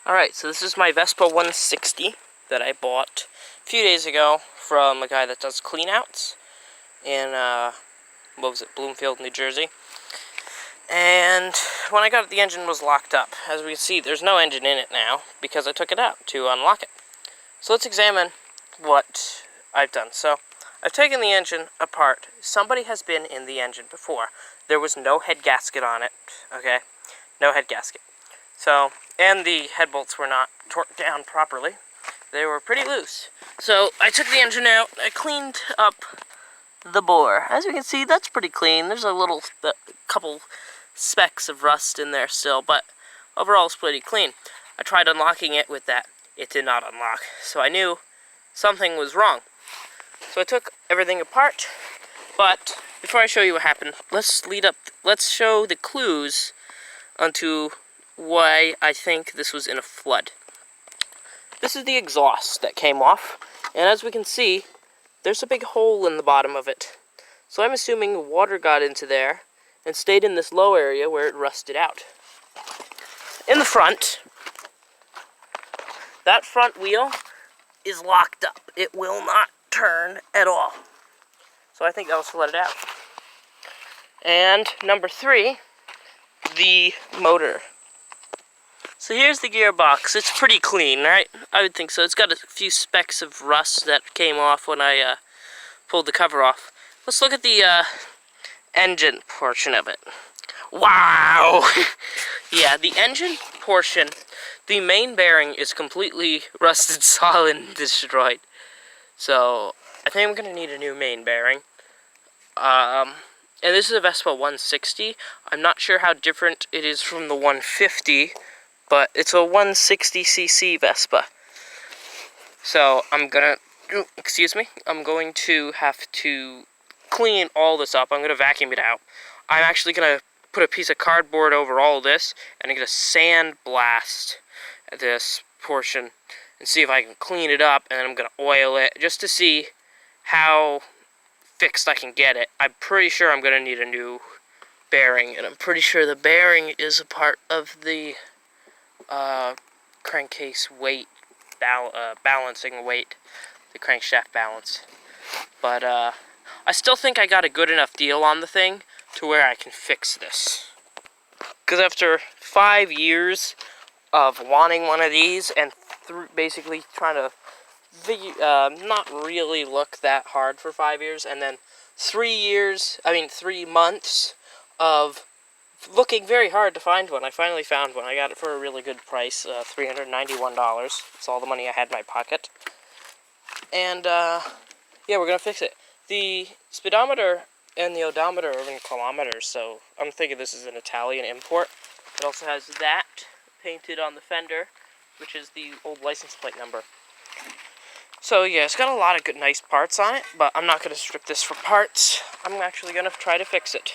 Alright, so this is my Vespa 160 that I bought a few days ago from a guy that does cleanouts in, what was it, Bloomfield, New Jersey. And when I got it, the engine was locked up. As we can see, there's no engine in it now because I took it out to unlock it. So let's examine what I've done. So I've taken the engine apart. Somebody has been in the engine before. There was no head gasket on it, okay? No head gasket. So, and the head bolts were not torqued down properly. They were pretty loose. So I took the engine out, I cleaned up the bore. As you can see, that's pretty clean. There's a couple specks of rust in there still, but overall it's pretty clean. I tried unlocking it with that. It did not unlock. So I knew something was wrong. So I took everything apart, but before I show you what happened, let's show the clues onto why I think this was in a flood. This is the exhaust that came off, and as we can see, there's a big hole in the bottom of it. So I'm assuming water got into there and stayed in this low area where it rusted out. In the front, that front wheel is locked up. It will not turn at all. So I think that was flooded out. And number 3, the motor. So here's the gearbox. It's pretty clean, right? I would think so. It's got a few specks of rust that came off when I pulled the cover off. Let's look at the engine portion of it. Wow! Yeah, the engine portion, the main bearing is completely rusted solid and destroyed. So I think I'm going to need a new main bearing. And this is a Vespa 160. I'm not sure how different it is from the 150. But it's a 160cc Vespa. So I'm going to have to clean all this up. I'm going to vacuum it out. I'm actually going to put a piece of cardboard over all of this, and I'm going to sand blast this portion and see if I can clean it up, and then I'm going to oil it just to see how fixed I can get it. I'm pretty sure I'm going to need a new bearing, and I'm pretty sure the bearing is a part of the crankcase weight, balancing weight, the crankshaft balance. But I still think I got a good enough deal on the thing to where I can fix this. Because after 5 years of wanting one of these and basically trying to not really look that hard for 5 years, and then 3 months of looking very hard to find one. I finally found one. I got it for a really good price, $391. It's all the money I had in my pocket. And, yeah, we're going to fix it. The speedometer and the odometer are in kilometers, so I'm thinking this is an Italian import. It also has that painted on the fender, which is the old license plate number. So, yeah, it's got a lot of good, nice parts on it, but I'm not going to strip this for parts. I'm actually going to try to fix it.